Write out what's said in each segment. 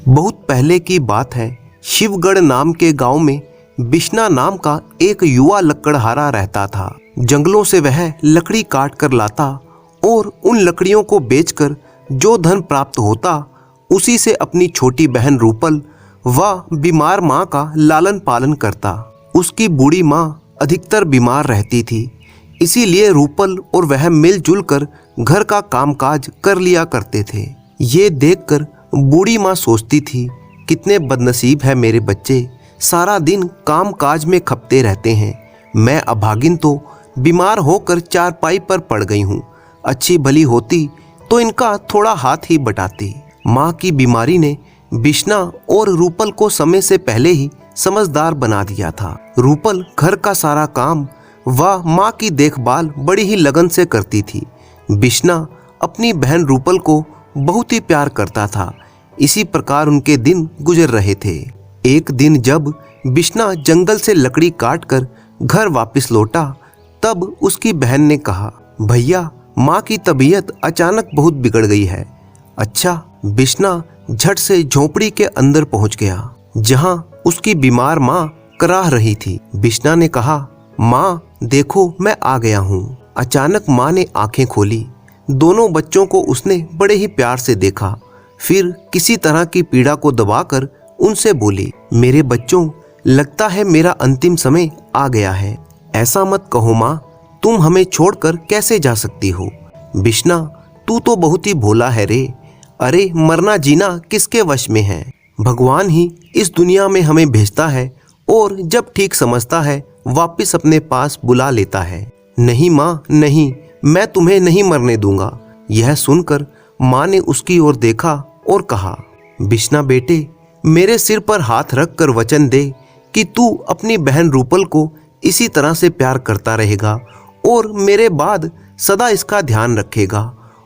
बहुत पहले की बात है। शिवगढ़ नाम के गांव में बिश्ना नाम का एक युवा लकड़हारा रहता था। जंगलों से वह लकड़ी काट कर लाता और उन लकड़ियों को बेचकर जो धन प्राप्त होता उसी से अपनी छोटी बहन रूपल व बीमार माँ का लालन पालन करता। उसकी बूढ़ी माँ अधिकतर बीमार रहती थी, इसीलिए रूपल और वह मिलजुल कर घर का कामकाज कर लिया करते थे। ये देखकर बूढ़ी माँ सोचती थी, कितने बदनसीब है मेरे बच्चे, सारा दिन काम काज में खपते रहते हैं। मैं अभागिन तो बीमार होकर चारपाई पर पड़ गई हूँ। अच्छी भली होती तो इनका थोड़ा हाथ ही बटाती। माँ की बीमारी ने बिश्ना और रूपल को समय से पहले ही समझदार बना दिया था। रूपल घर का सारा काम व माँ की देखभाल बड़ी ही लगन से करती थी। बिश्ना अपनी बहन रूपल को बहुत ही प्यार करता था। इसी प्रकार उनके दिन गुजर रहे थे। एक दिन जब बिश्ना जंगल से लकड़ी काट कर घर वापस लौटा, तब उसकी बहन ने कहा, भैया माँ की तबीयत अचानक बहुत बिगड़ गई है। अच्छा। बिश्ना झट से झोपड़ी के अंदर पहुंच गया, जहां उसकी बीमार माँ कराह रही थी। बिश्ना ने कहा, माँ देखो मैं आ गया हूँ। अचानक माँ ने आंखें खोली। दोनों बच्चों को उसने बड़े ही प्यार से देखा। फिर किसी तरह की पीड़ा को दबाकर उनसे बोली, मेरे बच्चों, लगता है मेरा अंतिम समय आ गया है। ऐसा मत कहो माँ, तुम हमें छोड़कर कैसे जा सकती हो। बिश्ना तू तो बहुत ही भोला है रे। अरे मरना जीना किसके वश में है। भगवान ही इस दुनिया में हमें भेजता है और जब ठीक समझता है वापस अपने पास बुला लेता है। नहीं माँ नहीं, मैं तुम्हें नहीं मरने दूंगा। यह सुनकर माँ ने उसकी ओर देखा और कहा, बिश्ना बेटे, मेरे सिर पर हाथ रख कर वचन दे कि तू अपनी बहन रूपल को इसी तरह से प्यार करता रहेगा और मेरे बाद सदा इसका ध्यान रखेगा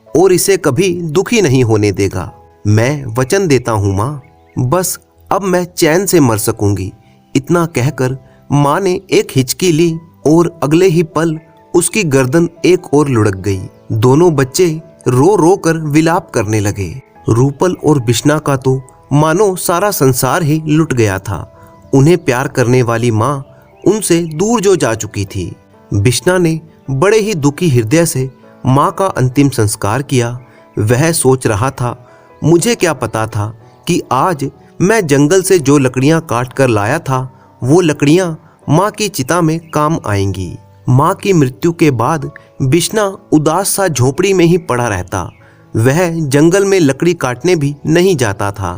और इसे कभी दुखी नहीं होने देगा। मैं वचन देता हूँ माँ, बस अब मैं चैन से मर सकूंगी। इतना कहकर माँ ने एक हिचकी ली और अगले ही पल उसकी गर्दन एक ओर लुढ़क गई। दोनों बच्चे रो रो कर विलाप करने लगे। रूपल और बिश्ना का तो मानो सारा संसार ही लुट गया था। उन्हें प्यार करने वाली माँ उनसे दूर जो जा चुकी थी। बिश्ना ने बड़े ही दुखी हृदय से माँ का अंतिम संस्कार किया। वह सोच रहा था, मुझे क्या पता था कि आज मैं जंगल से जो लकड़ियाँ काट कर लाया था वो लकड़ियाँ माँ की चिता में काम आएंगी। माँ की मृत्यु के बाद बिश्ना उदास सा झोपड़ी में ही पड़ा रहता। वह जंगल में लकड़ी काटने भी नहीं जाता था।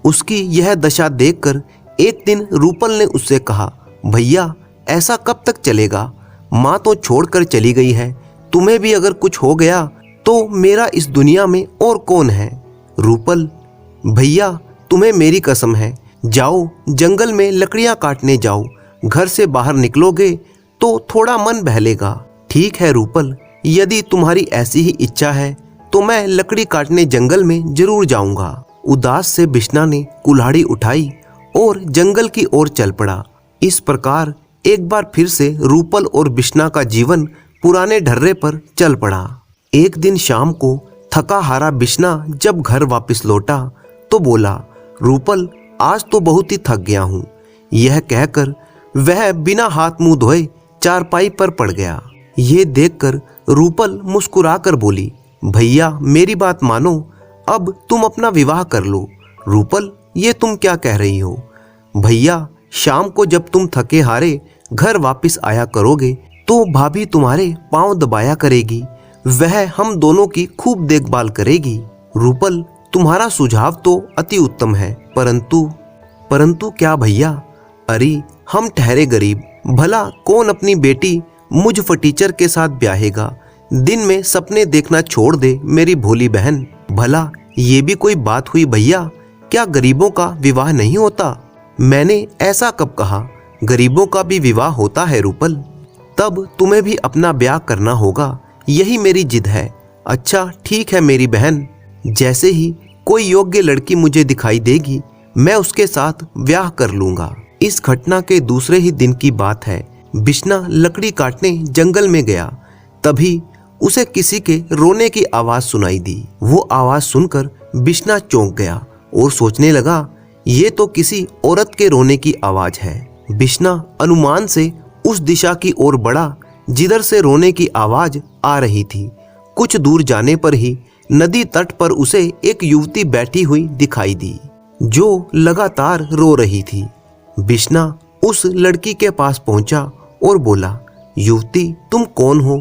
उसकी यह दशा देखकर एक दिन रूपल ने उससे कहा, भैया ऐसा कब तक चलेगा। माँ तो छोड़कर चली गई है, तुम्हें भी अगर कुछ हो गया तो मेरा इस दुनिया में और कौन है। रूपल, भैया तुम्हें मेरी कसम है, जाओ जंगल में लकड़ियाँ काटने जाओ। घर से बाहर निकलोगे तो थोड़ा मन बहलेगा। ठीक है रूपल, यदि तुम्हारी ऐसी ही इच्छा है तो मैं लकड़ी काटने जंगल में जरूर जाऊंगा। उदास से बिश्ना ने कुल्हाड़ी उठाई और जंगल की ओर चल पड़ा। इस प्रकार एक बार फिर से रूपल और बिश्ना का जीवन पुराने ढर्रे पर चल पड़ा। एक दिन शाम को थका हारा बिश्ना जब घर वापस लौटा तो बोला, रूपल आज तो बहुत ही थक गया हूँ। यह कहकर वह बिना हाथ मुंह धोए चारपाई पर पड़ गया। ये देखकर रूपल मुस्कुराकर बोली, भैया मेरी बात मानो, अब तुम अपना विवाह कर लो। रूपल, ये तुम क्या कह रही हो। भैया शाम को जब तुम थके हारे घर वापस आया करोगे तो भाभी तुम्हारे पांव दबाया करेगी। वह हम दोनों की खूब देखभाल करेगी। रूपल, तुम्हारा सुझाव तो अति उत्तम है, परंतु क्या भैया। अरे हम ठहरे गरीब, भला कौन अपनी बेटी मुझ फटीचर के साथ ब्याहेगा। दिन में सपने देखना छोड़ दे मेरी भोली बहन। भला ये भी कोई बात हुई भैया, क्या गरीबों का विवाह नहीं होता। मैंने ऐसा कब कहा, गरीबों का भी विवाह होता है रूपल। तब तुम्हें भी अपना ब्याह करना होगा, यही मेरी जिद है। अच्छा ठीक है मेरी बहन, जैसे ही कोई योग्य लड़की मुझे दिखाई देगी मैं उसके साथ ब्याह कर लूंगा। इस घटना के दूसरे ही दिन की बात है। बिश्ना लकड़ी काटने जंगल में गया, तभी उसे किसी के रोने की आवाज सुनाई दी। वो आवाज सुनकर बिश्ना चौंक गया और सोचने लगा ये तो किसी औरत के रोने की आवाज है। बिश्ना अनुमान से उस दिशा की ओर बढ़ा जिधर से रोने की आवाज आ रही थी। कुछ दूर जाने पर ही नदी तट पर उसे एक युवती बैठी हुई दिखाई दी जो लगातार रो रही थी। बिश्ना उस लड़की के पास पहुंचा और बोला, युवती तुम कौन हो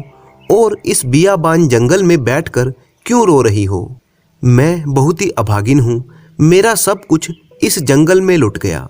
और इस बियाबान जंगल में बैठकर क्यों रो रही हो? मैं बहुत ही अभागिन हूँ, मेरा सब कुछ इस जंगल में लुट गया।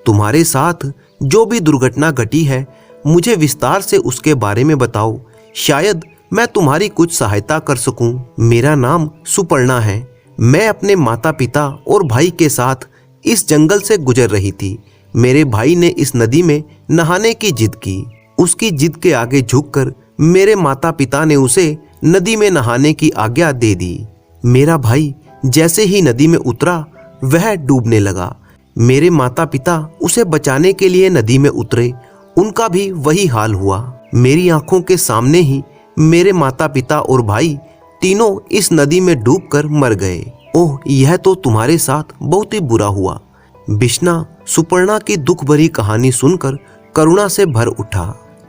तुम्हारे साथ जो भी दुर्घटना घटी है मुझे विस्तार से उसके बारे में बताओ, शायद मैं तुम्हारी कुछ सहायता कर सकूं। मेरा नाम सुपर्णा है। मैं अपने माता पिता और भाई के साथ इस जंगल से गुजर रही थी। मेरे भाई ने इस नदी में नहाने की जिद की। उसकी जिद के आगे झुककर मेरे माता पिता ने उसे नदी में नहाने की आज्ञा दे दी। मेरा भाई जैसे ही नदी में उतरा वह डूबने लगा। मेरे माता पिता उसे बचाने के लिए नदी में उतरे, उनका भी वही हाल हुआ। मेरी आंखों के सामने ही मेरे माता पिता और भाई तीनों इस नदी में डूबकर मर गए। ओह, यह तो तुम्हारे साथ बहुत ही बुरा हुआ। बिश्ना सुपर्णा की दुख भरी कहानी सुनकर करुणा से भर उठा।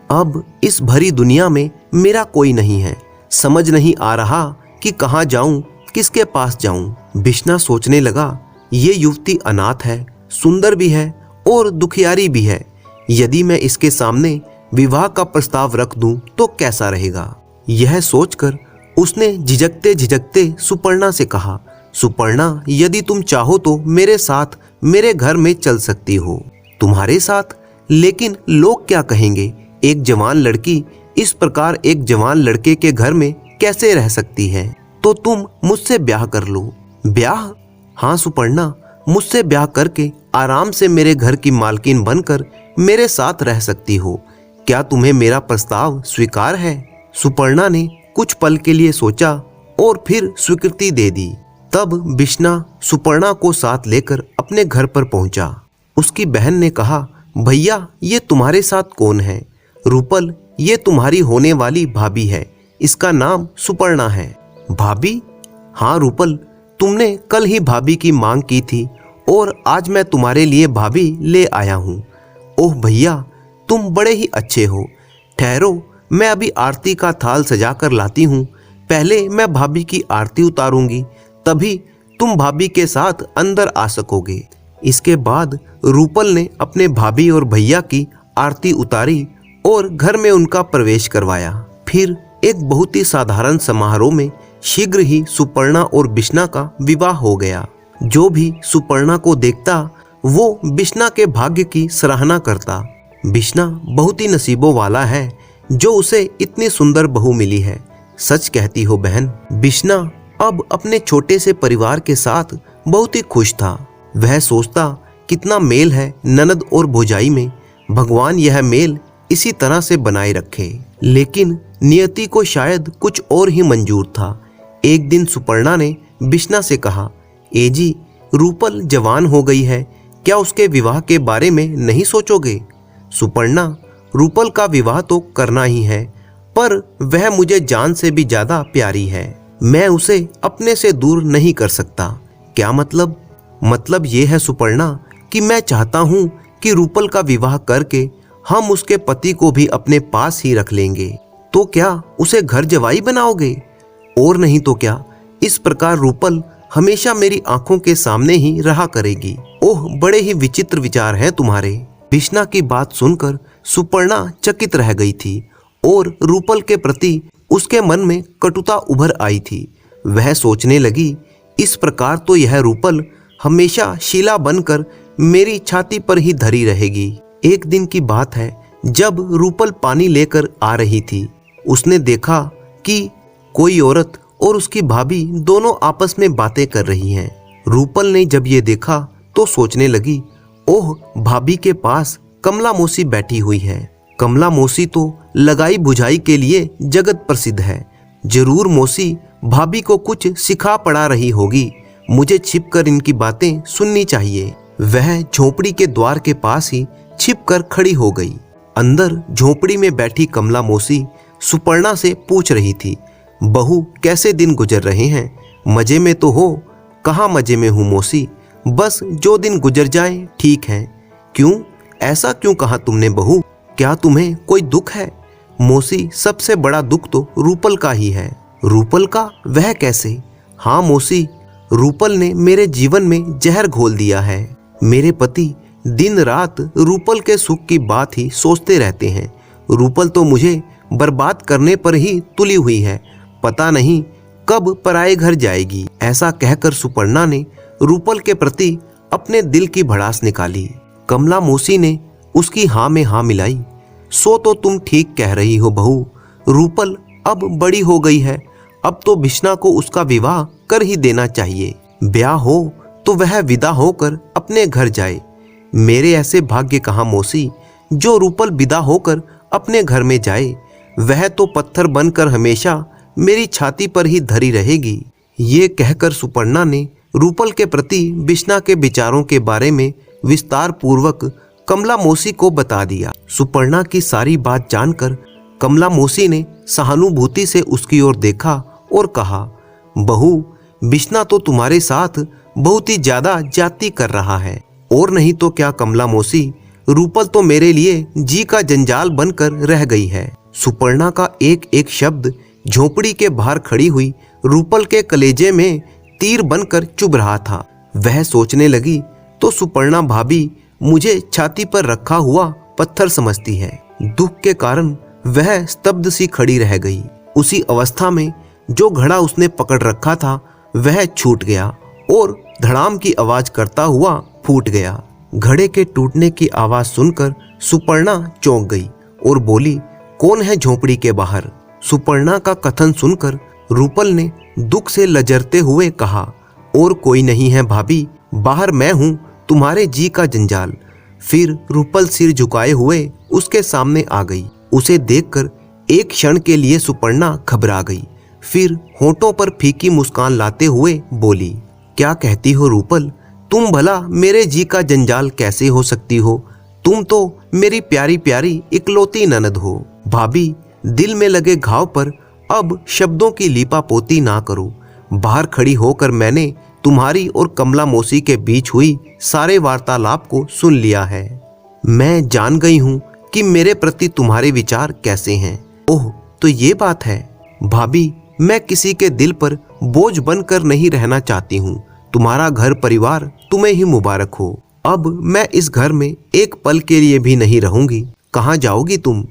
अब इस भरी दुनिया में मेरा कोई नहीं है, समझ नहीं आ रहा कि कहाँ जाऊं, किसके पास जाऊं। बिश्ना सोचने लगा, ये युवती अनाथ है, सुंदर भी है और दुखियारी भी है। यदि मैं इसके सामने विवाह का प्रस्ताव रख दूं तो कैसा रहेगा? यह सोचकर उसने झिझकते झिझकते सुपर्णा से कहा, सुपर्णा यदि तुम चाहो तो मेरे साथ मेरे घर में चल सकती हो। तुम्हारे साथ? लेकिन लोग क्या कहेंगे? एक जवान लड़की इस प्रकार एक जवान लड़के के घर में कैसे रह सकती है? तो तुम मुझसे ब्याह कर लो। ब्याह? हाँ सुपर्णा, मुझसे ब्याह करके आराम से मेरे घर की मालकिन बनकर मेरे साथ रह सकती हो। क्या तुम्हें मेरा प्रस्ताव स्वीकार है? सुपर्णा ने कुछ पल के लिए सोचा और फिर स्वीकृति दे दी। तब बिश्ना सुपर्णा को साथ लेकर अपने घर पर पहुंचा। उसकी बहन ने कहा, भैया ये तुम्हारे साथ कौन है? रूपल, ये तुम्हारी होने वाली भाभी है, इसका नाम सुपर्णा है। भाभी? हाँ रूपल, तुमने कल ही भाभी की मांग की थी और आज मैं तुम्हारे लिए भाभी ले आया हूँ। ओह भैया, तुम बड़े ही अच्छे हो। ठहरो, मैं अभी आरती का थाल सजा कर लाती हूँ। पहले मैं भाभी की आरती उतारूंगी, तभी तुम भाभी के साथ अंदर आ सकोगे। इसके बाद रूपल ने अपने भाभी और भैया की आरती उतारी और घर में उनका प्रवेश करवाया। फिर एक बहुत ही साधारण समारोह में शीघ्र ही सुपर्णा और बिश्ना का विवाह हो गया। जो भी सुपर्णा को देखता वो बिश्ना के भाग्य की सराहना करता। बिश्ना बहुत ही नसीबों वाला है जो उसे इतनी सुंदर बहू मिली है। सच कहती हो बहन। बिश्ना अब अपने छोटे से परिवार के साथ बहुत ही खुश था। वह सोचता, कितना मेल है ननद और भौजाई में, भगवान यह मेल इसी तरह से बनाए रखे। लेकिन नियति को शायद कुछ और ही मंजूर था। एक दिन सुपर्णा ने बिश्ना से कहा, ए जी, रूपल जवान हो गई है, क्या उसके विवाह के बारे में नहीं सोचोगे? सुपर्णा, रूपल का विवाह तो करना ही है, पर वह मुझे जान से भी ज्यादा प्यारी है। मैं उसे अपने से दूर नहीं कर सकता। क्या मतलब? मतलब ये है सुपर्णा कि मैं चाहता हूँ कि रूपल का विवाह करके हम उसके पति को भी अपने पास ही रख लेंगे। तो क्या उसे घर जवाई बनाओगे? और नहीं तो क्या, इस प्रकार रूपल हमेशा मेरी आंखों के सामने ही रहा करेगी। ओह, बड़े ही विचित्र विचार हैं तुम्हारे। बिश्ना की बात सुनकर सुपर्णा चकित रह गई थी और रूपल के प्रति उसके मन में कटुता उभर आई थी। वह सोचने लगी, इस प्रकार तो यह रूपल हमेशा शीला बनकर मेरी छाती पर ही धरी रहेगी। एक दिन की बात है, जब रूपल पानी लेकर आ रही थी, उसने देखा कि कोई औरत और उसकी भाभी दोनों आपस में बातें कर रही हैं। रूपल ने जब ये देखा तो सोचने लगी, ओह, भाभी के पास कमला मौसी बैठी हुई है। कमला मौसी तो लगाई बुझाई के लिए जगत प्रसिद्ध है। जरूर मौसी भाभी को कुछ सिखा पढ़ा रही होगी। मुझे छिपकर इनकी बातें सुननी चाहिए। वह झोपड़ी के द्वार के पास ही छिपकर खड़ी हो गई। अंदर झोपड़ी में बैठी कमला मौसी सुपर्णा से पूछ रही थी, बहू कैसे दिन गुजर रहे हैं? मजे में तो हो? कहाँ मजे में हूँ मौसी, बस जो दिन गुजर जाए ठीक है। क्यों, ऐसा क्यों कहा तुमने बहू? क्या तुम्हें कोई दुख है? मौसी, सबसे बड़ा दुख तो रूपल का ही है। रूपल का? वह कैसे? हाँ मौसी, रूपल ने मेरे जीवन में जहर घोल दिया है। मेरे पति दिन रात रूपल के सुख की बात ही सोचते रहते हैं। रूपल तो मुझे बर्बाद करने पर ही तुली हुई है, पता नहीं कब पराये घर जाएगी। ऐसा कहकर सुपर्णा ने रूपल के प्रति अपने दिल की भड़ास निकाली। कमला मौसी ने उसकी हाँ में हाँ मिलाई। सो तो तुम ठीक कह रही हो बहू, रूपल अब बड़ी हो गई है, अब तो बिश्ना को उसका विवाह कर ही देना चाहिए। ब्याह हो तो वह विदा होकर अपने घर जाए। मेरे ऐसे भाग्य कहाँ मौसी, जो रूपल विदा होकर अपने घर में जाए। वह तो पत्थर बनकर हमेशा मेरी छाती पर ही धरी रहेगी। ये कहकर सुपर्णा ने रूपल के प्रति बिश्ना के विचारों के बारे में विस्तार पूर्वक कमला मौसी को बता दिया। सुपर्णा की सारी बात जानकर कमला मौसी ने सहानुभूति से उसकी ओर देखा और कहा, बहू, बिश्ना तो तुम्हारे साथ बहुत ही ज्यादा जाति कर रहा है। और नहीं तो क्या कमला मौसी, रूपल तो मेरे लिए जी का जंजाल बनकर रह गई है। सुपर्णा का एक एक शब्द झोपड़ी के बाहर खड़ी हुई रूपल के कलेजे में तीर बनकर चुभ रहा था। वह सोचने लगी तो सुपर्णा भाभी मुझे छाती पर रखा हुआ पत्थर समझती है। दुख के कारण वह स्तब्ध सी खड़ी रह गई। उसी अवस्था में जो घड़ा उसने पकड़ रखा था वह छूट गया और धड़ाम की आवाज करता हुआ फूट गया। घड़े के टूटने की आवाज सुनकर सुपर्णा चौंक गई और बोली, कौन है झोपड़ी के बाहर? सुपर्णा का कथन सुनकर रूपल ने दुख से लजरते हुए कहा, और कोई नहीं है भाभी, बाहर मैं हूँ, तुम्हारे जी का जंजाल। फिर रूपल सिर झुकाए हुए उसके सामने आ गई। उसे देखकर एक क्षण के लिए सुपर्णा घबरा गई, फिर होठों पर फीकी मुस्कान लाते हुए बोली, क्या कहती हो रूपल? तुम भला मेरे जी का जंजाल कैसे हो सकती हो? तुम तो मेरी प्यारी प्यारी इकलौती ननद हो। भाभी, दिल में लगे घाव पर अब शब्दों की लीपापोती ना करो। बाहर खड़ी होकर मैंने तुम्हारी और कमला मौसी के बीच हुई सारे वार्तालाप को सुन लिया है। मैं जान गई हूँ कि मेरे प्रति तुम्हारे विचार कैसे हैं। ओह, तो ये बात है। भाभी, मैं किसी के दिल पर बोझ बनकर नहीं रहना चाहती हूँ। तुम्हारा घर परिवार तुम्हें ही मुबारक हो। अब मैं इस घर में एक पल के लिए भी नहीं रहूंगी। कहाँ जाओगी तुम?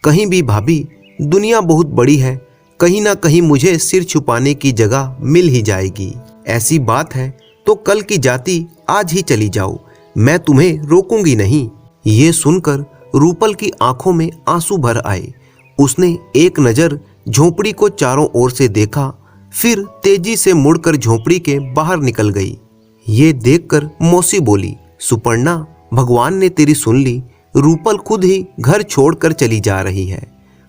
कहीं भी भाभी, दुनिया बहुत बड़ी है, कहीं ना कहीं मुझे सिर छुपाने की जगह मिल ही जाएगी। ऐसी बात है तो कल की जाति आज ही चली जाओ, मैं तुम्हें रोकूंगी नहीं। ये सुनकर रूपल की आंखों में आंसू भर आए। उसने एक नजर झोपड़ी को चारों ओर से देखा, फिर तेजी से मुड़कर झोपड़ी के बाहर निकल गई। ये देखकर मौसी बोली, सुपर्णा, भगवान ने तेरी सुन ली। रूपल खुद ही घर छोड़कर चली जा रही है।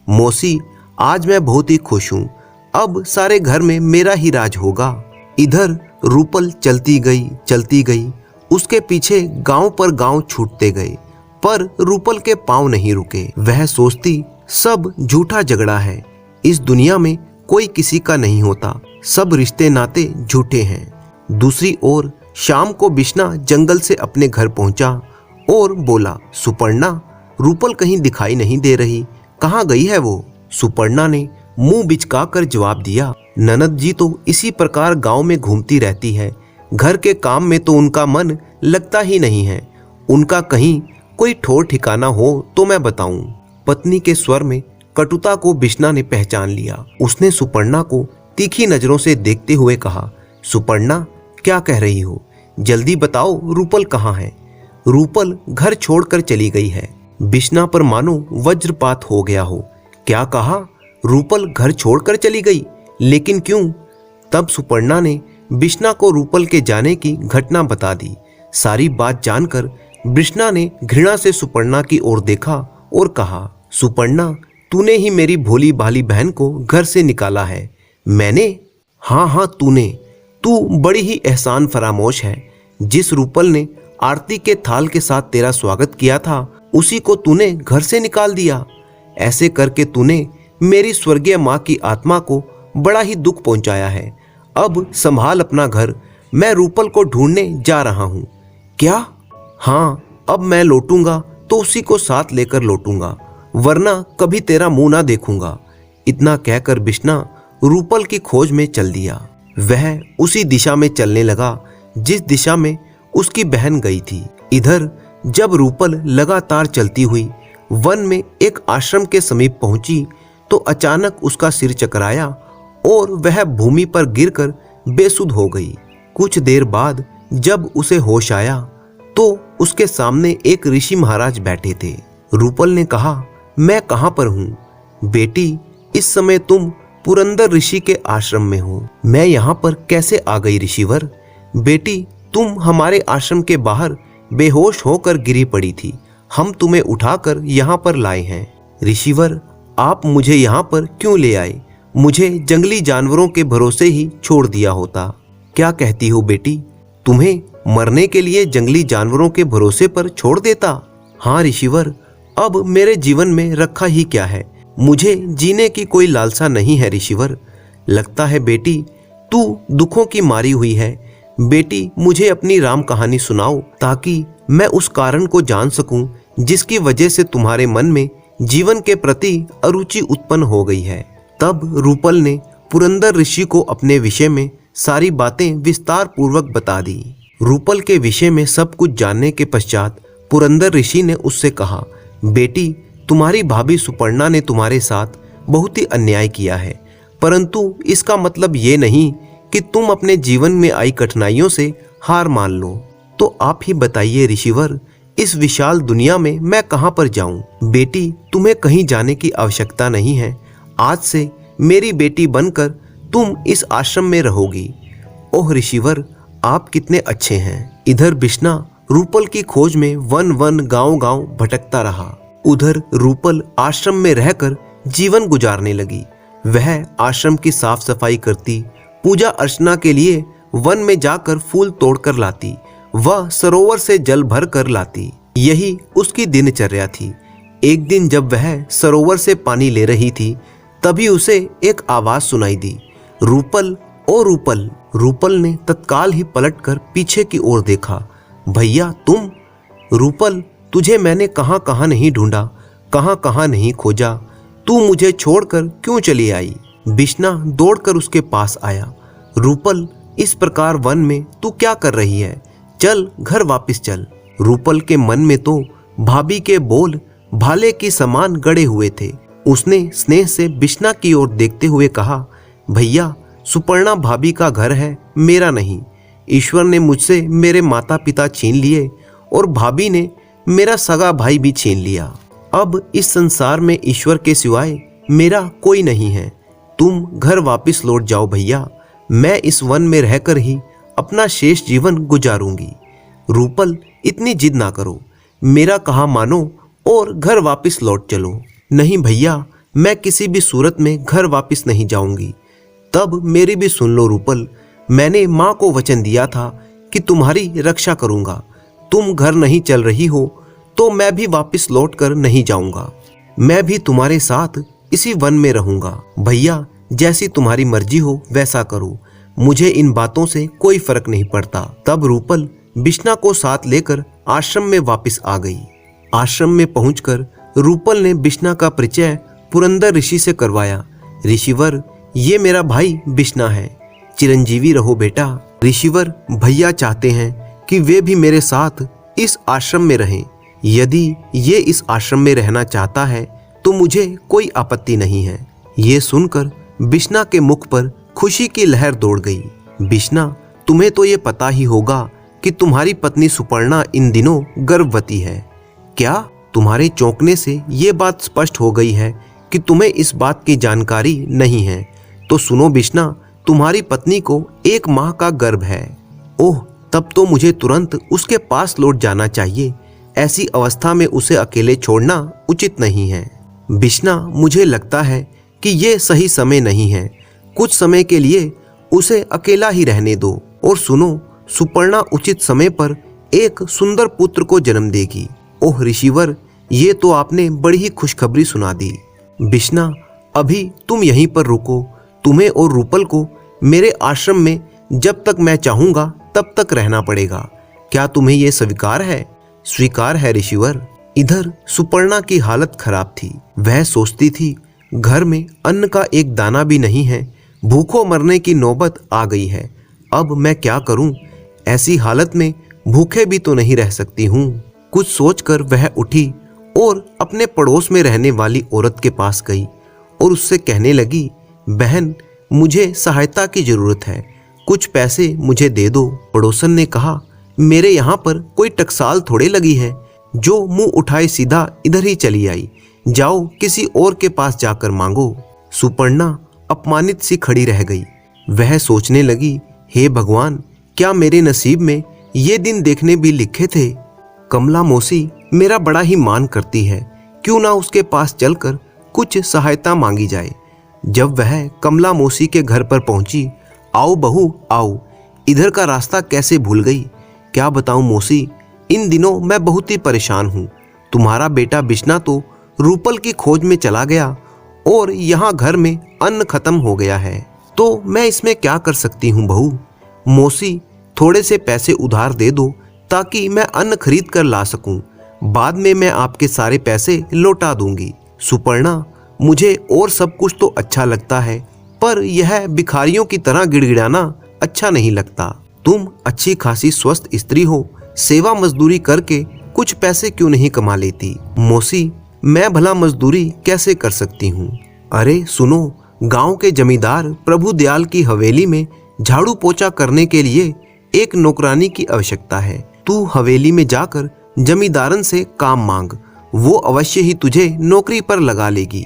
मौसी, आज मैं बहुत ही खुश हूँ। अब सारे घर में मेरा ही राज होगा। इधर रूपल चलती गई, उसके पीछे गांव पर गांव छूटते गए, पर रूपल के पांव नहीं रुके। वह सोचती सब झूठा झगड़ा है, इस दुनिया में कोई किसी का नहीं होता, सब रिश्ते नाते झूठे हैं। दूसरी ओर शाम को बिश्ना जंगल से अपने घर पहुंचा और बोला, सुपर्णा, रूपल कहीं दिखाई नहीं दे रही, कहाँ गई है वो? सुपर्णा ने मुंह बिचकाकर जवाब दिया, ननद जी तो इसी प्रकार गांव में घूमती रहती है, घर के काम में तो उनका मन लगता ही नहीं है। उनका कहीं कोई ठौर ठिकाना हो तो मैं बताऊं। पत्नी के स्वर में कटुता को बिश्ना ने पहचान लिया। उसने सुपर्णा को तीखी नजरों से देखते हुए कहा, सुपर्णा, क्या कह रही हो? जल्दी बताओ, रूपल कहाँ है? रूपल घर छोड़कर चली गई है। बिश्ना पर मानो वज्रपात हो गया हो। क्या कहा? रूपल घर छोड़कर चली गई? लेकिन क्यों? तब सुपर्णा ने बिश्ना को रूपल के जाने की घटना बता दी। सारी बात जानकर बिश्ना ने घृणा से सुपर्णा की ओर देखा और कहा, सुपर्णा, तूने ही मेरी भोली भाली बहन को घर से निकाला है। मैंने? हाँ, तूने। तू बड़ी ही एहसान फरामोश है। जिस रूपल ने आरती के थाल के साथ तेरा स्वागत किया था, उसी को तूने घर से निकाल दिया। ऐसे करके तूने मेरी स्वर्गीय माँ की आत्मा को बड़ा ही दुख पहुंचाया है। अब संभाल अपना घर, मैं रूपल को ढूंढने जा रहा हूँ। क्या? हाँ, अब मैं लौटूंगा तो उसी को साथ लेकर लौटूंगा, वरना कभी तेरा मुंह ना देखूंगा। इतना कहकर बिश्ना रूपल की खोज में चल दिया। वह उसी दिशा में चलने लगा जिस दिशा में उसकी बहन गई थी। इधर जब रूपल लगातार चलती हुई वन में एक आश्रम के समीप पहुंची तो अचानक उसका सिर चकराया और वह भूमि पर गिरकर बेसुध हो गई। कुछ देर बाद जब उसे होश आया तो उसके सामने एक ऋषि महाराज बैठे थे। रूपल ने कहा, मैं कहाँ पर हूँ? बेटी, इस समय तुम पुरंदर ऋषि के आश्रम में हो। मैं यहाँ पर कैसे आ गई ऋषिवर? बेटी, तुम हमारे आश्रम के बाहर बेहोश होकर गिरी पड़ी थी। हम तुम्हें उठाकर यहाँ पर लाए हैं। ऋषिवर, आप मुझे यहाँ पर क्यों ले आए? मुझे जंगली जानवरों के भरोसे ही छोड़ दिया होता। क्या कहती हो बेटी? तुम्हें मरने के लिए जंगली जानवरों के भरोसे पर छोड़ देता? हाँ ऋषिवर, अब मेरे जीवन में रखा ही क्या है। मुझे जीने की कोई लालसा नहीं है ऋषिवर। लगता है बेटी तू दुखों की मारी हुई है। बेटी, मुझे अपनी राम कहानी सुनाओ ताकि मैं उस कारण को जान सकूं जिसकी वजह से तुम्हारे मन में जीवन के प्रति अरुचि उत्पन्न हो गई है। तब रूपल ने पुरंदर ऋषि को अपने विषय में सारी बातें विस्तार पूर्वक बता दी। रूपल के विषय में सब कुछ जानने के पश्चात पुरंदर ऋषि ने उससे कहा, बेटी, तुम्हारी भाभी सुपर्णा ने तुम्हारे साथ बहुत ही अन्याय किया है, परंतु इसका मतलब ये नहीं कि तुम अपने जीवन में आई कठिनाइयों से हार मान लो। तो आप ही बताइए ऋषिवर, इस विशाल दुनिया में मैं कहाँ पर जाऊं? बेटी, तुम्हें कहीं जाने की आवश्यकता नहीं है। आज से मेरी बेटी बनकर तुम इस आश्रम में रहोगी। ओह ऋषिवर, आप कितने अच्छे हैं। इधर बिश्ना रूपल की खोज में वन वन गांव गांव भटकता रहा। उधर रूपल आश्रम में रहकर जीवन गुजारने लगी। वह आश्रम की साफ सफाई करती, पूजा अर्चना के लिए वन में जाकर फूल तोड़कर लाती, वह सरोवर से जल भर कर लाती। यही उसकी दिनचर्या थी। एक दिन जब वह सरोवर से पानी ले रही थी तभी उसे एक आवाज सुनाई दी, रूपल, ओ रूपल। रूपल ने तत्काल ही पलटकर पीछे की ओर देखा। भैया तुम? रूपल, तुझे मैंने कहां कहां नहीं ढूंढा, कहां कहां नहीं खोजा। तू मुझे छोड़कर क्यों चली आई? बिश्ना दौड़कर उसके पास आया। रूपल, इस प्रकार वन में तू क्या कर रही है? चल घर वापस चल। रूपल के मन में तो भाभी के बोल भाले की समान गड़े हुए थे। उसने स्नेह से बिश्ना की ओर देखते हुए कहा, भैया, सुपर्णा भाभी का घर है, मेरा नहीं। ईश्वर ने मुझसे मेरे माता पिता छीन लिए और भाभी ने मेरा सगा भाई भी छीन लिया। अब इस संसार में ईश्वर के सिवाय मेरा कोई नहीं है। तुम घर वापस लौट जाओ भैया। मैं इस वन में रहकर ही अपना शेष जीवन गुजारूंगी। रूपल, इतनी जिद ना करो, मेरा कहा मानो और घर वापस लौट चलो। नहीं भैया, मैं किसी भी सूरत में घर वापस नहीं जाऊंगी। तब मेरी भी सुन लो रूपल, मैंने माँ को वचन दिया था कि तुम्हारी रक्षा करूंगा। तुम घर नहीं चल रही हो तो मैं भी वापस लौट कर नहीं जाऊंगा। मैं भी तुम्हारे साथ इसी वन में रहूंगा। भैया, जैसी तुम्हारी मर्जी हो वैसा करो, मुझे इन बातों से कोई फर्क नहीं पड़ता। तब रूपल बिश्ना को साथ लेकर आश्रम में वापस आ गई। आश्रम में पहुंचकर रूपल ने बिश्ना का परिचय पुरंदर ऋषि से करवाया। ऋषिवर, ये मेरा भाई बिश्ना है, चिरंजीवी रहो बेटा। ऋषिवर, भैया चाहते हैं कि वे भी मेरे साथ इस आश्रम में रहें। यदि ये इस आश्रम में रहना चाहता है तो मुझे कोई आपत्ति नहीं है। ये सुनकर बिश्ना के मुख पर खुशी की लहर दौड़ गई। बिश्ना, तुम्हें तो ये पता ही होगा कि तुम्हारी पत्नी सुपर्णा इन दिनों गर्भवती है। क्या? तुम्हारे चौंकने से ये बात स्पष्ट हो गई है कि तुम्हें इस बात की जानकारी नहीं है। तो सुनो बिश्ना, तुम्हारी पत्नी को 1 माह का गर्भ है। ओह, तब तो मुझे तुरंत उसके पास लौट जाना चाहिए। ऐसी अवस्था में उसे अकेले छोड़ना उचित नहीं है। बिश्ना, मुझे लगता है कि ये सही समय नहीं है। कुछ समय के लिए उसे अकेला ही रहने दो। और सुनो, सुपर्णा उचित समय पर एक सुंदर पुत्र को जन्म देगी। ओह ऋषिवर, ये तो आपने बड़ी ही खुशखबरी सुना दी। बिश्ना, अभी तुम यहीं पर रुको। तुम्हें और रूपल को मेरे आश्रम में जब तक मैं चाहूंगा तब तक रहना पड़ेगा। क्या तुम्हें यह स्वीकार है? स्वीकार है ऋषिवर। इधर सुपर्णा की हालत खराब थी। वह सोचती थी घर में अन्न का एक दाना भी नहीं है, भूखों मरने की नौबत आ गई है। अब मैं क्या करूं? ऐसी हालत में भूखे भी तो नहीं रह सकती हूं। कुछ सोचकर वह उठी और अपने पड़ोस में रहने वाली औरत के पास गई और उससे कहने लगी, बहन, मुझे सहायता की जरूरत है, कुछ पैसे मुझे दे दो। पड़ोसन ने कहा, मेरे यहाँ पर कोई टकसाल थोड़े लगी है जो मुंह उठाए सीधा इधर ही चली आई। जाओ किसी और के पास जाकर मांगो। सुपर्णा अपमानित सी खड़ी रह गई। वह सोचने लगी, हे भगवान, क्या मेरे नसीब में ये दिन देखने भी लिखे थे? कमला मौसी मेरा बड़ा ही मान करती है, क्यों ना उसके पास चलकर कुछ सहायता मांगी जाए। जब वह कमला मौसी के घर पर पहुंची, आओ बहू आओ, इधर का रास्ता कैसे भूल गई? क्या बताऊं मौसी, इन दिनों मैं बहुत ही परेशान हूँ। तुम्हारा बेटा बिश्ना तो रूपल की खोज में चला गया और यहाँ घर में अन्न खत्म हो गया है, तो मैं इसमें क्या कर सकती हूँ बहू? मौसी थोड़े से पैसे उधार दे दो ताकि मैं अन्न खरीद कर ला सकूं। बाद में मैं आपके सारे पैसे लौटा दूंगी। सुपर्णा, मुझे और सब कुछ तो अच्छा लगता है, पर यह भिखारियों की तरह गिड़गिड़ाना अच्छा नहीं लगता। तुम अच्छी खासी स्वस्थ स्त्री हो, सेवा मजदूरी करके कुछ पैसे क्यों नहीं कमा लेती? मौसी, मैं भला मजदूरी कैसे कर सकती हूँ? अरे सुनो, गांव के जमींदार प्रभु दयाल की हवेली में झाड़ू पोछा करने के लिए एक नौकरानी की आवश्यकता है। तू हवेली में जाकर जमींदारन से काम मांग, वो अवश्य ही तुझे नौकरी पर लगा लेगी।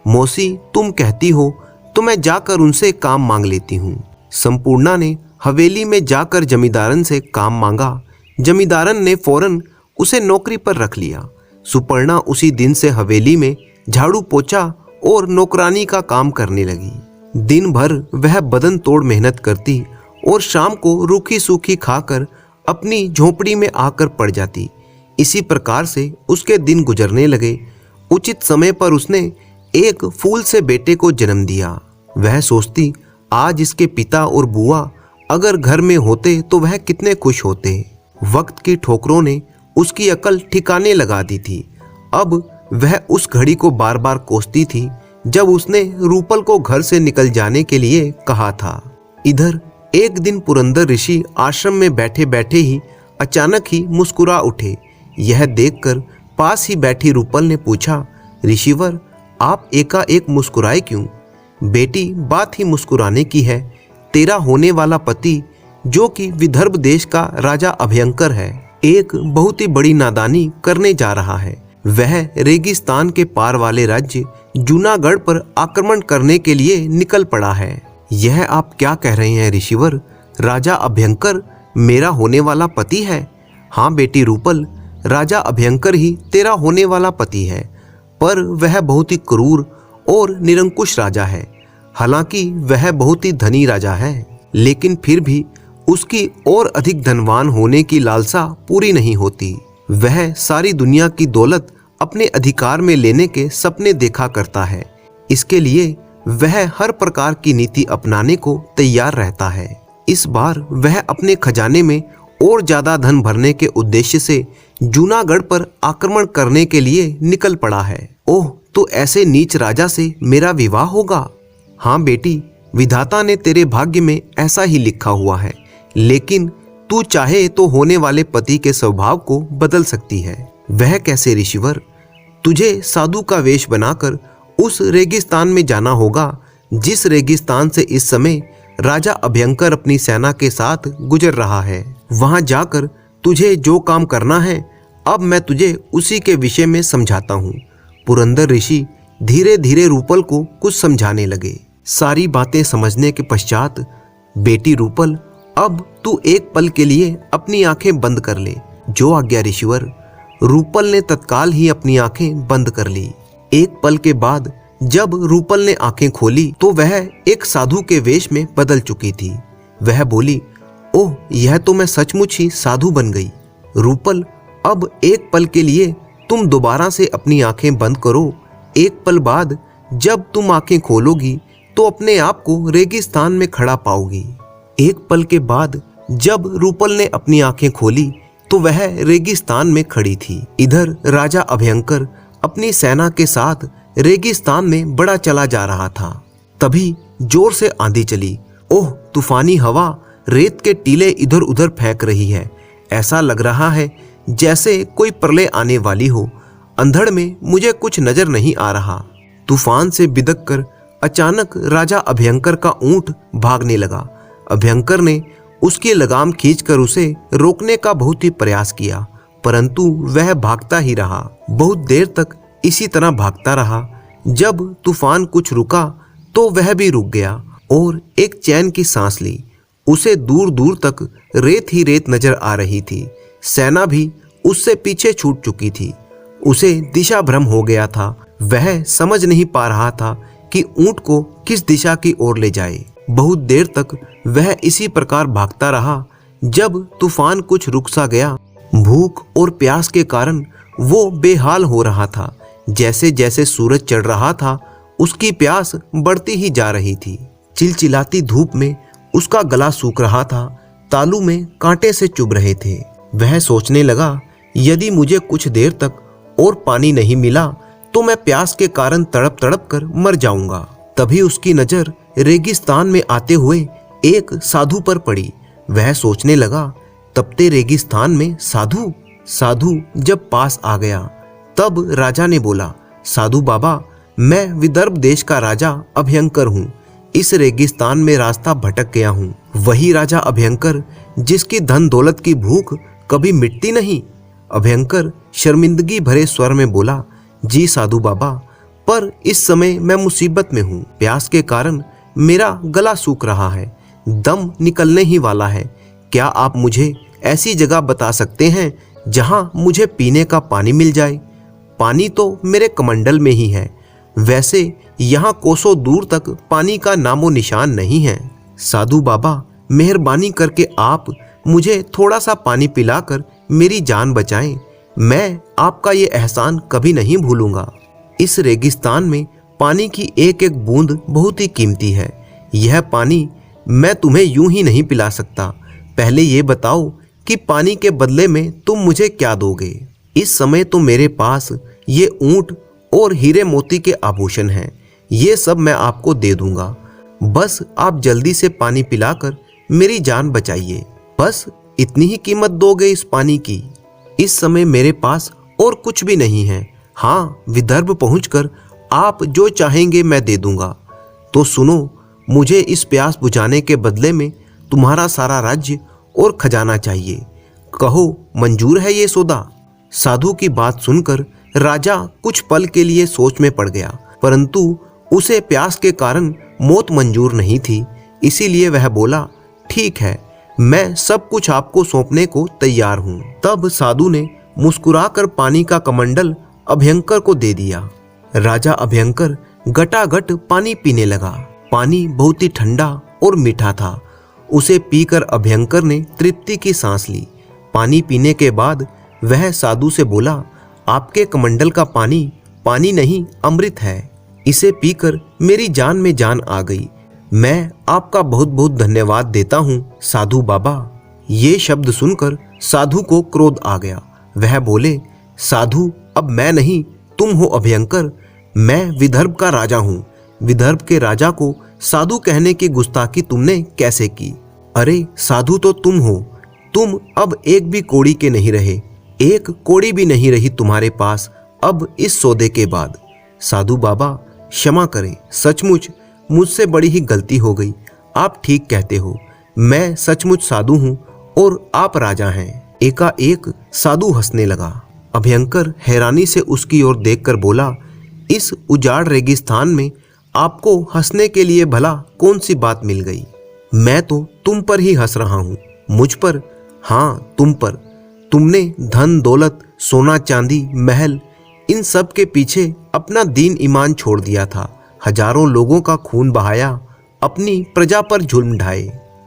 मौसी, तुम कहती हो तो मैं जाकर उनसे काम मांग लेती हूँ। संपूर्णा ने हवेली में जाकर जमींदारन से काम मांगा। जमींदारन ने फौरन उसे नौकरी पर रख लिया। सुपर्णा उसी दिन से हवेली में झाड़ू पोछा और नौकरानी का काम करने लगी। दिन भर वह बदन तोड़ मेहनत करती और शाम को रूखी सूखी खाकर अपनी झोपड़ी में आकर पड़ जाती। इसी प्रकार से उसके दिन गुजरने लगे। उचित समय पर उसने एक फूल से बेटे को जन्म दिया। वह सोचती, आज इसके पिता और बुआ अगर घर में होते तो वह कितने खुश होते। वक्त की ठोकरों ने उसकी अकल ठिकाने लगा दी थी। अब वह उस घड़ी को बार बार कोसती थी जब उसने रूपल को घर से निकल जाने के लिए कहा था। इधर एक दिन पुरंदर ऋषि आश्रम में बैठे बैठे ही अचानक ही मुस्कुरा उठे। यह देखकर पास ही बैठी रूपल ने पूछा, ऋषिवर, आप एकाएक मुस्कुराए क्यों? बेटी, बात ही मुस्कुराने की है। तेरा होने वाला पति, जो कि विदर्भ देश का राजा अभयंकर है, एक बहुत ही बड़ी नादानी करने जा रहा है। वह रेगिस्तान के पार वाले राज्य जूनागढ़ पर आक्रमण करने के लिए निकल पड़ा है। यह आप क्या कह रहे हैं ऋषिवर? राजा अभयंकर मेरा होने वाला पति है? हाँ बेटी रूपल, राजा अभयंकर ही तेरा होने वाला पति है, पर वह बहुत ही क्रूर और निरंकुश राजा है। हालांकि वह बहुत ही धनी राजा है, लेकिन फिर भी उसकी और अधिक धनवान होने की लालसा पूरी नहीं होती। वह सारी दुनिया की दौलत अपने अधिकार में लेने के सपने देखा करता है। इसके लिए वह हर प्रकार की नीति अपनाने को तैयार रहता है। इस बार वह अपने खजाने में और ज्यादा धन भरने के उद्देश्य से जूनागढ़ पर आक्रमण करने के लिए निकल पड़ा है। ओह, तो ऐसे नीच राजा से मेरा विवाह होगा? हाँ बेटी, विधाता ने तेरे भाग्य में ऐसा ही लिखा हुआ है, लेकिन तू चाहे तो होने वाले पति के स्वभाव को बदल सकती है। वह कैसे ऋषिवर? तुझे साधु का वेश बनाकर उस रेगिस्तान में जाना होगा, जिस रेगिस्तान से इस समय राजा अभयंकर अपनी सेना के साथ गुजर रहा है। वहां जाकर तुझे जो काम करना है, अब मैं तुझे उसी के विषय में समझाता हूँ। पुरंदर ऋषि धीरे धीरे रूपल को कुछ समझाने लगे। सारी बातें समझने के पश्चात, बेटी रूपल, अब तू एक पल के लिए अपनी आंखें बंद कर ले। जो आज्ञा ऋषिवर। रूपल ने तत्काल ही अपनी आंखें बंद कर ली। एक पल के बाद जब रूपल ने आंखें खोली तो वह एक साधु के वेश में बदल चुकी थी। वह बोली, ओह, यह तो मैं सचमुच ही साधु बन गई। रूपल, अब एक पल के लिए तुम दोबारा से अपनी आंखें बंद करो। एक पल बाद जब तुम आंखें खोलोगी तो अपने आप को रेगिस्तान में खड़ा पाओगी। एक पल के बाद जब रूपल ने अपनी आंखें खोली तो वह रेगिस्तान में खड़ी थी। इधर राजा अभयंकर अपनी सेना के साथ रेगिस्तान में बढ़ा चला जा रहा था। तभी जोर से आंधी चली। ओह, तूफानी हवा रेत के टीले इधर उधर फेंक रही है। ऐसा लग रहा है जैसे कोई प्रलय आने वाली हो। अंधड़ में मुझे कुछ नजर नहीं आ रहा। तूफान से बिदक कर अचानक राजा अभयंकर का ऊंट भागने लगा। अभयंकर ने उसकी लगाम खींचकर उसे रोकने का बहुत ही प्रयास किया, परंतु वह भागता ही रहा। बहुत देर तक इसी तरह भागता रहा। जब तूफान कुछ रुका तो वह भी रुक गया और एक चैन की सांस ली। उसे दूर दूर तक रेत ही रेत नजर आ रही थी। सेना भी उससे पीछे छूट चुकी थी। उसे दिशा भ्रम हो गया था। वह समझ नहीं पा रहा था कि ऊंट को किस दिशा की ओर ले जाए। बहुत देर तक वह इसी प्रकार भागता रहा। जब तूफान कुछ रुक सा गया, भूख और प्यास के कारण वो बेहाल हो रहा था। जैसे जैसे सूरज चढ़ रहा था उसकी प्यास बढ़ती ही जा रही थी। चिलचिलाती धूप में उसका गला सूख रहा था। तालू में कांटे से चुभ रहे थे। वह सोचने लगा, यदि मुझे कुछ देर तक और पानी नहीं मिला तो मैं प्यास के कारण तड़प तड़प कर मर जाऊंगा। तभी उसकी नजर रेगिस्तान में आते हुए एक साधु पर पड़ी। वह सोचने लगा, तपते रेगिस्तान में साधु। साधु जब पास आ गया तब राजा ने बोला, साधु बाबा, मैं विदर्भ देश का राजा अभयंकर हूँ। इस रेगिस्तान में रास्ता भटक गया हूँ। वही राजा अभयंकर जिसकी धन दौलत की भूख कभी मिटती नहीं। अभयंकर शर्मिंदगी भरे स्वर में बोला, जी साधु बाबा, पर इस समय मैं मुसीबत में हूँ। प्यास के कारण मेरा गला सूख रहा है, दम निकलने ही वाला है। क्या आप मुझे ऐसी जगह बता सकते हैं जहाँ मुझे पीने का पानी मिल जाए? पानी तो मेरे कमंडल में ही है। वैसे यहाँ कोसों दूर तक पानी का नामो निशान नहीं है। साधु बाबा, मेहरबानी करके आप मुझे थोड़ा सा पानी पिलाकर मेरी जान बचाएं। मैं आपका ये एहसान कभी नहीं भूलूंगा। इस रेगिस्तान में पानी की एक एक बूंद बहुत ही कीमती है। यह पानी मैं तुम्हें यूं ही नहीं पिला सकता। पहले ये बताओ कि पानी के बदले में तुम मुझे क्या दोगे? इस समय तो मेरे पास ये ऊंट और हीरे मोती के आभूषण हैं। ये सब मैं आपको दे दूंगा। बस आप जल्दी से पानी पिलाकर मेरी जान बचाइए। बस इतनी ही कीमत दोगे इस पानी की? इस समय मेरे पास और कुछ भी नहीं है। हाँ, विदर्भ पहुंचकर आप जो चाहेंगे मैं दे दूंगा। तो सुनो, मुझे इस प्यास बुझाने के बदले में तुम्हारा सारा राज्य और खजाना चाहिए। कहो, मंजूर है ये सौदा? साधु की बात सुनकर राजा कुछ पल के लिए सोच में पड़ गया, परंतु उसे प्यास के कारण मौत मंजूर नहीं थी। इसीलिए वह बोला, ठीक है, मैं सब कुछ आपको सौंपने को तैयार हूँ। तब साधु ने मुस्कुराकर पानी का कमंडल अभयंकर को दे दिया। राजा अभयंकर गटागट पानी पीने लगा। पानी बहुत ही ठंडा और मीठा था। उसे पीकर अभयंकर ने तृप्ति की सांस ली। पानी पीने के बाद वह साधु से बोला, आपके कमंडल का पानी पानी नहीं, अमृत है। इसे पीकर मेरी जान में जान आ गई। मैं आपका बहुत बहुत धन्यवाद देता हूँ साधु बाबा। ये शब्द सुनकर साधु को क्रोध आ गया। वह बोले, साधु, अब मैं नहीं, तुम हो अभयंकर। मैं विदर्भ का राजा हूँ। विदर्भ के राजा को साधु कहने की गुस्ताखी तुमने कैसे की? अरे साधु तो तुम हो। तुम अब एक भी कौड़ी के नहीं रहे। एक कौड़ी भी नहीं रही तुम्हारे पास अब इस सौदे के बाद। साधु बाबा, क्षमा करें, सचमुच मुझसे बड़ी ही गलती हो गई। आप ठीक कहते हो, मैं सचमुच साधु हूँ और आप राजा हैं। एकाएक साधु हंसने लगा। अभयंकर हैरानी से उसकी ओर देखकर बोला, इस उजाड़ रेगिस्तान में आपको हंसने के लिए भला कौन सी बात मिल गई? मैं तो तुम पर ही हंस रहा हूँ। मुझ पर? हाँ, तुम पर। तुमने धन दौलत, सोना चांदी, महल, इन सब के पीछे अपना दीन ईमान छोड़ दिया था। हजारों लोगों का खून बहाया, अपनी प्रजा पर जुल्म ढाए,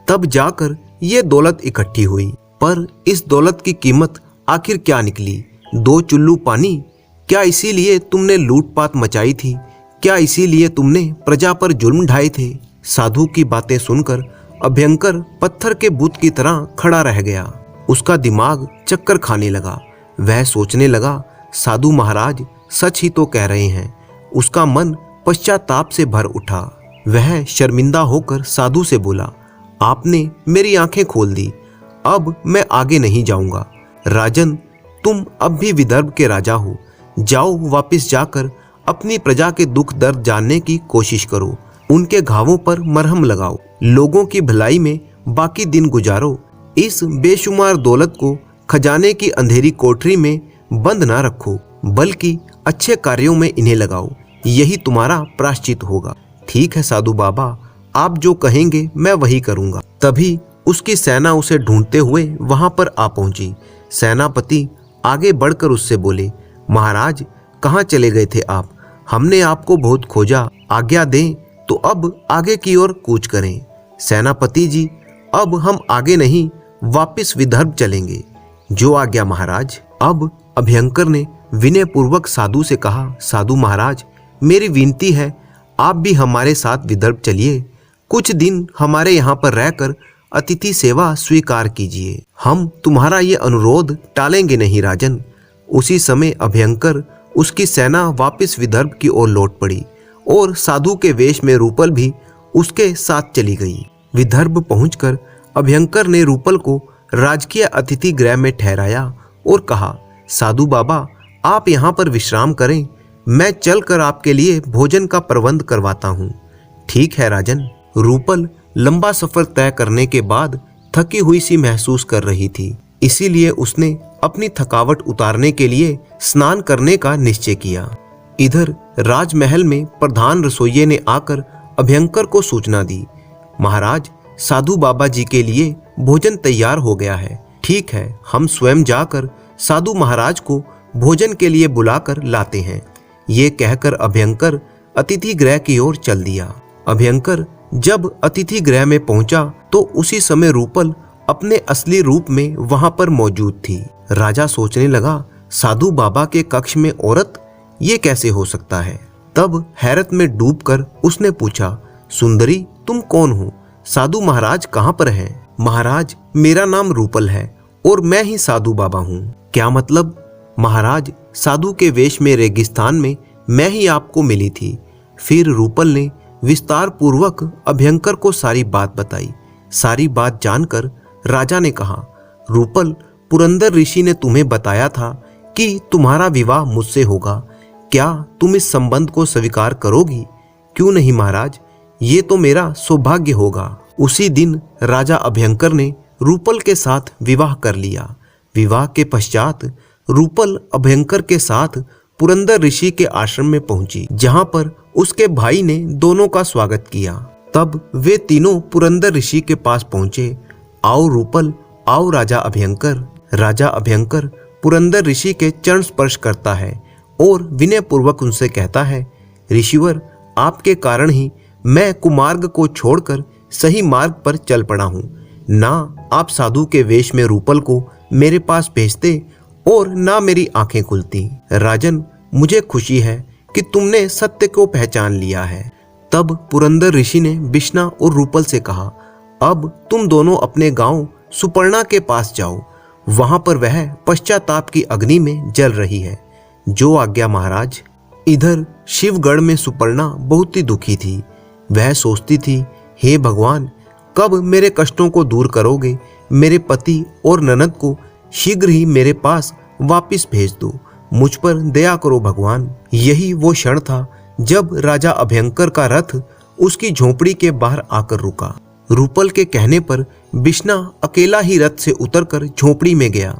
तब जाकर ये दौलत इकट्ठी हुई। पर इस दौलत की कीमत आखिर क्या निकली? 2 चुल्लू पानी। क्या इसीलिए तुमने लूटपाट मचाई थी? क्या इसीलिए तुमने प्रजा पर जुल्म ढाए थे? साधु की बातें सुनकर अभयंकर पत्थर के बुत की तरह खड़ा रह गया। उसका दिमाग चक्कर खाने लगा। वह सोचने लगा, साधु महाराज सच ही तो कह रहे हैं। उसका मन पश्चाताप से भर उठा। वह शर्मिंदा होकर साधु से बोला, आपने मेरी आंखें खोल दी, अब मैं आगे नहीं जाऊंगा। राजन, तुम अब भी विदर्भ के राजा हो। जाओ, वापस जाकर अपनी प्रजा के दुख दर्द जानने की कोशिश करो। उनके घावों पर मरहम लगाओ। लोगों की भलाई में बाकी दिन गुजारो। इस बेशुमार दौलत को खजाने की अंधेरी कोठरी में बंद ना रखो, बल्कि अच्छे कार्यों में इन्हें लगाओ। यही तुम्हारा प्रायश्चित होगा। ठीक है साधु बाबा, आप जो कहेंगे मैं वही करूंगा। तभी उसकी सेना उसे ढूंढते हुए वहां पर आ पहुंची। सेनापति आगे बढ़कर उससे बोले, महाराज कहाँ चले गए थे आप? हमने आपको बहुत खोजा। आज्ञा दें तो अब आगे की ओर कूच करें। सेनापति जी, अब हम आगे नहीं, वापस विदर्भ चलेंगे। जो आज्ञा महाराज। अब अभयंकर ने विनय पूर्वक साधु से कहा, साधु महाराज मेरी विनती है, आप भी हमारे साथ विदर्भ चलिए। कुछ दिन हमारे यहाँ पर रहकर अतिथि सेवा स्वीकार कीजिए। हम तुम्हारा ये अनुरोध टालेंगे नहीं राजन। उसी समय अभयंकर उसकी सेना वापस विदर्भ की ओर लौट पड़ी और साधु के वेश में रूपल भी उसके साथ चली गई। विदर्भ पहुंचकर अभयंकर ने रूपल को राजकीय अतिथि गृह में ठहराया और कहा, साधु बाबा आप यहाँ पर विश्राम करें, मैं चलकर आपके लिए भोजन का प्रबंध करवाता हूँ। ठीक है राजन। रूपल लंबा सफर तय करने के बाद थकी हुई सी महसूस कर रही थी, इसीलिए उसने अपनी थकावट उतारने के लिए स्नान करने का निश्चय किया। इधर राजमहल में प्रधान रसोइये ने आकर अभयंकर को सूचना दी, महाराज साधु बाबा जी के लिए भोजन तैयार हो गया है। ठीक है, हम स्वयं जाकर साधु महाराज को भोजन के लिए बुलाकर लाते हैं। ये कहकर अभयंकर अतिथि गृह की ओर चल दिया। अभयंकर जब अतिथि गृह में पहुंचा तो उसी समय रूपल अपने असली रूप में वहां पर मौजूद थी। राजा सोचने लगा, साधु बाबा के कक्ष में औरत, ये कैसे हो सकता है? तब हैरत में डूबकर उसने पूछा, सुंदरी तुम कौन हो? साधु महाराज कहाँ पर हैं? महाराज मेरा नाम रूपल है और मैं ही साधु बाबा हूँ। क्या मतलब? महाराज साधु के वेश में रेगिस्तान में मैं ही आपको मिली थी। फिर रूपल ने विस्तार पूर्वक अभयंकर को सारी बात बताई। सारी बात जानकर राजा ने कहा, रूपल पुरंदर ऋषि ने तुम्हें बताया था कि तुम्हारा विवाह मुझसे होगा। क्या तुम इस संबंध को स्वीकार करोगी? क्यों नहीं महाराज, ये तो मेरा सौभाग्य होगा। उसी दिन राजा अभयंकर ने रूपल के साथ विवाह कर लिया। विवाह के पश्चात रूपल अभयंकर के साथ पुरंदर ऋषि के आश्रम में पहुंची, जहां पर उसके भाई ने दोनों का स्वागत किया। तब वे तीनों पुरंदर ऋषि के पास पहुंचे। आओ रूपल, आओ राजा अभयंकर। राजा अभयंकर पुरंदर ऋषि के चरण स्पर्श करता है और विनय पूर्वक उनसे कहता है, ऋषिवर आपके कारण ही मैं कुमार्ग को छोड़कर सही मार्ग पर चल पड़ा हूँ। ना आप साधु के वेश में रूपल को मेरे पास भेजते और ना मेरी आंखें खुलती। राजन मुझे खुशी है कि तुमने सत्य को पहचान लिया है। तब पुरंदर ऋषि ने बिश्ना और रूपल से कहा, अब तुम दोनों अपने गांव सुपर्णा के पास जाओ। वहां पर वह पश्चाताप की अग्नि में जल रही है। जो आज्ञा महाराज। इधर शिवगढ़ में सुपर्णा बहुत ही दुखी थी। वह सोचती थी, हे भगवान कब मेरे कष्टों को दूर करोगे? मेरे पति और ननद को शीघ्र ही मेरे पास वापस भेज दो। मुझ पर दया करो भगवान। यही वो क्षण था जब राजा अभयंकर का रथ उसकी झोपड़ी के बाहर आकर रुका। रूपल के कहने पर बिश्ना अकेला ही रथ से उतरकर झोपड़ी में गया।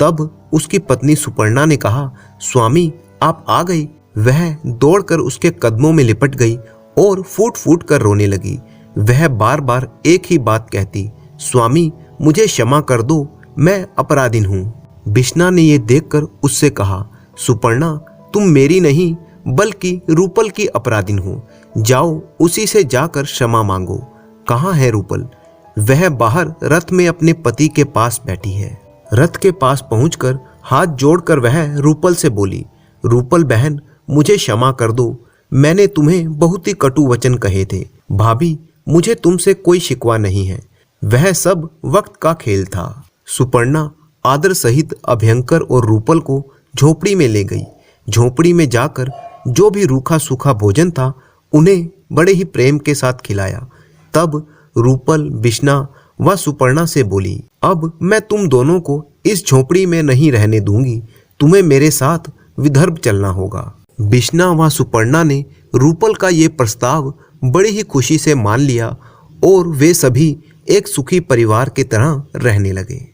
तब उसकी पत्नी सुपर्णा ने कहा, स्वामी आप आ गए। वह दौड़कर उसके कदमों में लिपट गई और फूट फूट कर रोने लगी। वह बार बार एक ही बात कहती, स्वामी मुझे क्षमा कर दो, मैं अपराधीन हूँ। बिश्ना ने यह देखकर उससे कहा, सुपर्णा तुम मेरी नहीं बल्कि रूपल की अपराधीन हो। जाओ उसी से जाकर क्षमा मांगो। कहाँ है रूपल? वह बाहर रथ में अपने पति के पास बैठी है। रथ के पास पहुंचकर हाथ जोड़कर वह रूपल से बोली, रूपल बहन मुझे क्षमा कर दो। मैंने तुम्हें बहुत ही कटु वचन कहे थे। भाभी मुझे तुमसे कोई शिकवा नहीं है, वह सब वक्त का खेल था। सुपर्णा आदर सहित अभयंकर और रूपल को झोपड़ी में ले गई। झोपड़ी में जाकर जो भी रूखा सूखा भोजन था उन्हें बड़े ही प्रेम के साथ खिलाया। तब रूपल बिश्ना व सुपर्णा से बोली, अब मैं तुम दोनों को इस झोपड़ी में नहीं रहने दूंगी, तुम्हें मेरे साथ विदर्भ चलना होगा। बिश्ना व सुपर्णा ने रूपल का ये प्रस्ताव बड़ी ही खुशी से मान लिया और वे सभी एक सुखी परिवार की तरह रहने लगे।